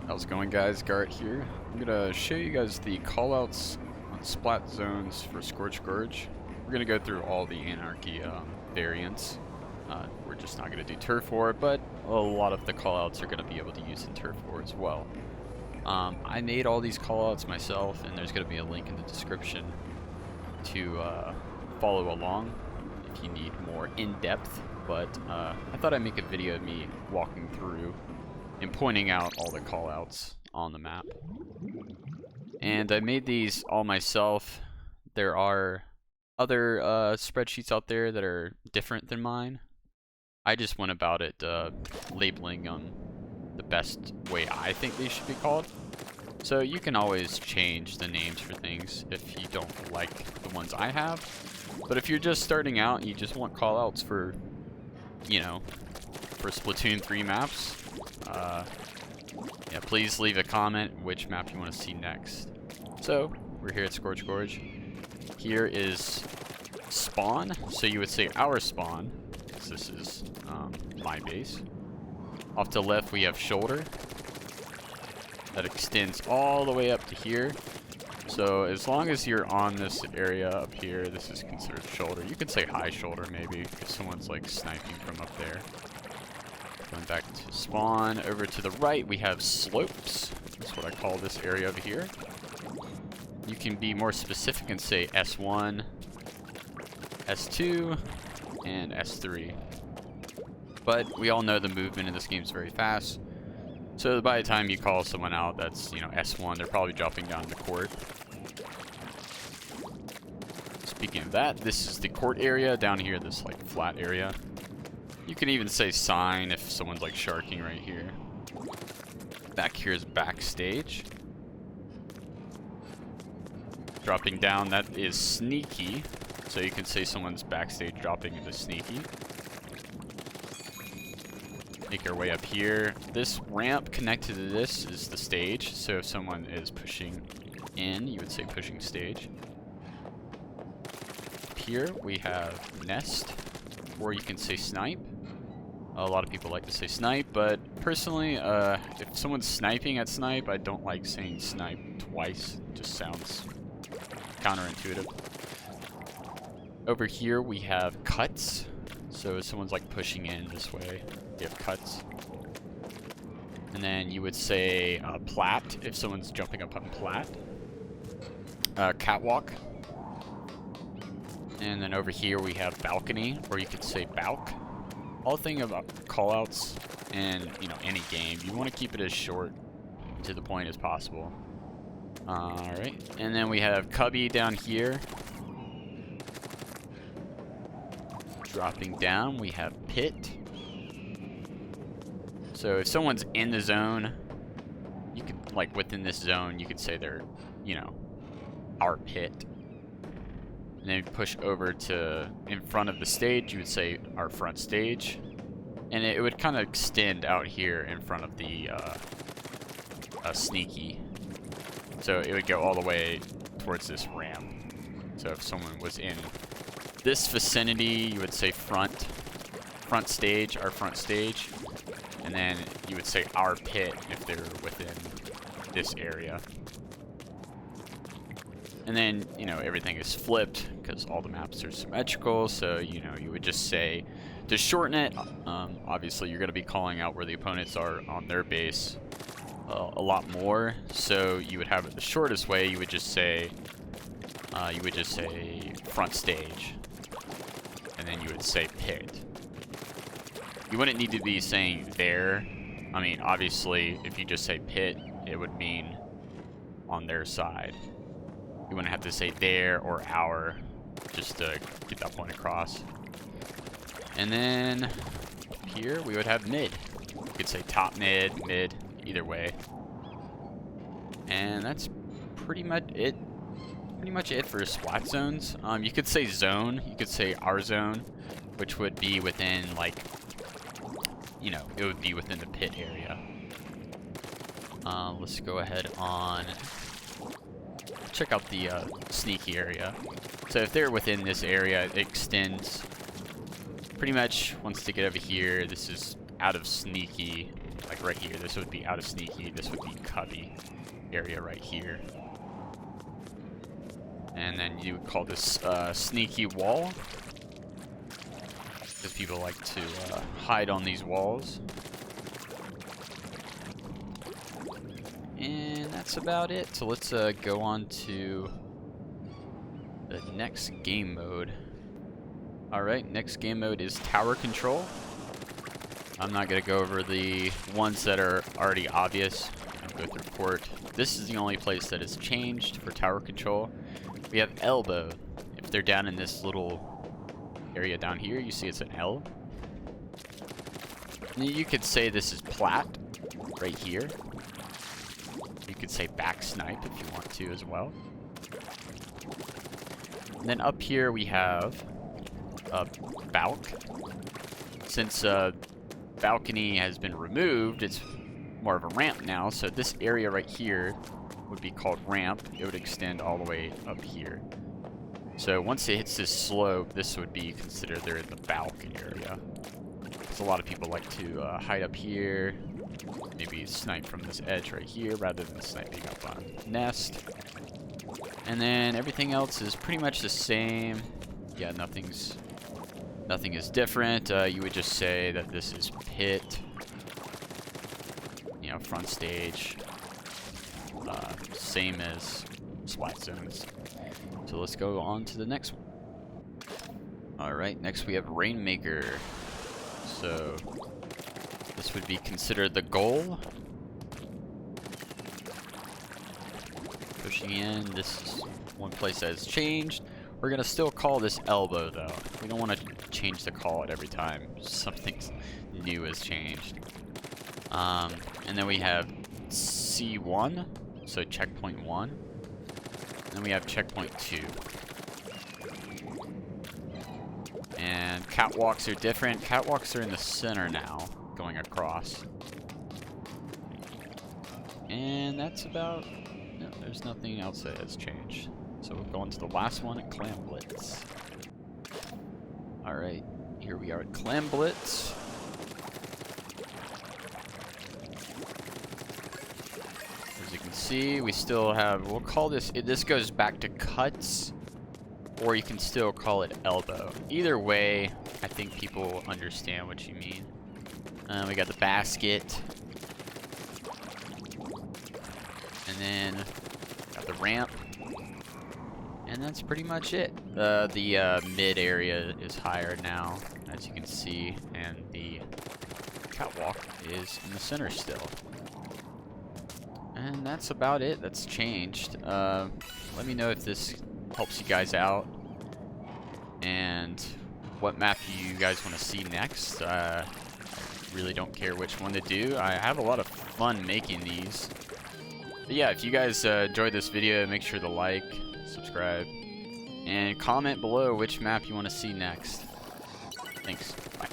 How's it going, guys? Garrett here. I'm gonna show you guys the callouts on splat zones for Scorch Gorge. We're gonna go through all the Anarchy variants. We're just not gonna do Turf War, but a lot of the callouts are gonna be able to use in Turf War as well. I made all these callouts myself, and there's gonna be a link in the description to follow along if you need more in-depth. But I thought I'd make a video of me walking through and pointing out all the callouts on the map. And I made these all myself. There are other spreadsheets out there that are different than mine. I just went about it labeling them the best way I think they should be called. So you can always change the names for things if you don't like the ones I have. But if you're just starting out and you just want callouts for, you know, for Splatoon 3 maps, yeah, please leave a comment which map you want to see next. So, we're here at Scorch Gorge. Here is spawn, so you would say our spawn, because this is my base. Off to the left we have shoulder. That extends all the way up to here. So as long as you're on this area up here, this is considered shoulder. You could say high shoulder maybe, if someone's like sniping from up there. Going back to spawn, over to the right we have slopes. That's what I call this area over here. You can be more specific and say S1, S2, and S3. But we all know the movement in this game is very fast. So by the time you call someone out that's, you know, S1, they're probably dropping down the court. Speaking of that, this is the court area down here, this like flat area. You can even say sign if someone's like sharking right here. Back here is backstage. Dropping down, that is sneaky. So you can say someone's backstage dropping into sneaky. Make our way up here. This ramp connected to this is the stage. So if someone is pushing in, you would say pushing stage. Up here we have nest, or you can say snipe. A lot of people like to say snipe, but personally, if someone's sniping at snipe, I don't like saying snipe twice. It just sounds counterintuitive. Over here we have cuts. So if someone's like pushing in this way, they have cuts. And then you would say plat if someone's jumping up on plat. Catwalk. And then over here we have balcony, or you could say balk. All thing about callouts in, you know, any game, you want to keep it as short to the point as possible. Alright, and then we have cubby down here. Dropping down, we have pit. So if someone's in the zone, you could, like within this zone, you could say they're, you know, our pit. And then push over to in front of the stage, you would say our front stage. And it would kind of extend out here in front of the sneaky. So it would go all the way towards this ramp. So if someone was in this vicinity, you would say front stage, our front stage. And then you would say our pit if they're within this area. And then, you know, everything is flipped because all the maps are symmetrical. So, you know, you would just say, to shorten it, obviously you're going to be calling out where the opponents are on their base a lot more. So you would have it the shortest way. You would just say front stage. And then you would say pit. You wouldn't need to be saying there. I mean, obviously, if you just say pit, it would mean on their side. You wouldn't have to say there or our, just to get that point across. And then here we would have mid. You could say top mid, mid, either way. And that's pretty much it. Pretty much it for splat zones. You could say zone. You could say our zone, which would be within like, you know, it would be within the pit area. Let's go ahead on. Check out the sneaky area. So if they're within this area, it extends pretty much once they get over here. This is out of sneaky. like right here. This would be out of sneaky. This would be cubby area right here. And then you would call this sneaky wall, because people like to hide on these walls. And that's about it. So let's go on to the next game mode. Alright, next game mode is tower control. I'm not going to go over the ones that are already obvious. I'll go through port. This is the only place that has changed for tower control. We have elbow. If they're down in this little area down here, you see it's an L. You could say this is plat right here. You could say back snipe if you want to as well. And then up here we have a balk. Since balcony has been removed, it's more of a ramp now. So this area right here would be called ramp. It would extend all the way up here. So once it hits this slope, this would be considered they're in the balcony area. Because a lot of people like to hide up here, maybe snipe from this edge right here rather than sniping up on nest. And then everything else is pretty much the same. Yeah, nothing is different. You would just say that this is pit, you know, front stage, same as splat zones. So let's go on to the next one. Alright, next we have Rainmaker. So this would be considered the goal. Pushing in, this is one place that has changed. We're gonna still call this elbow though. We don't want to change the call at every time something new has changed. And then we have C1, so checkpoint 1. Then we have checkpoint 2. And catwalks are different. Catwalks are in the center now, going across. And that's about, no, there's nothing else that has changed. So we'll go on to the last one at Clam Blitz. Alright, here we are at Clam Blitz. As you can see, we still have, we'll call this, this goes back to cuts, or you can still call it elbow. Either way, I think people understand what you mean. We got the basket. And then got the ramp. And that's pretty much it. The mid area is higher now, as you can see, and the catwalk is in the center still. And that's about it. That's changed. Let me know if this helps you guys out, and what map you guys want to see next. I really don't care which one to do. I have a lot of fun making these. But yeah, if you guys enjoyed this video, make sure to like, subscribe, and comment below which map you want to see next. Thanks. Bye.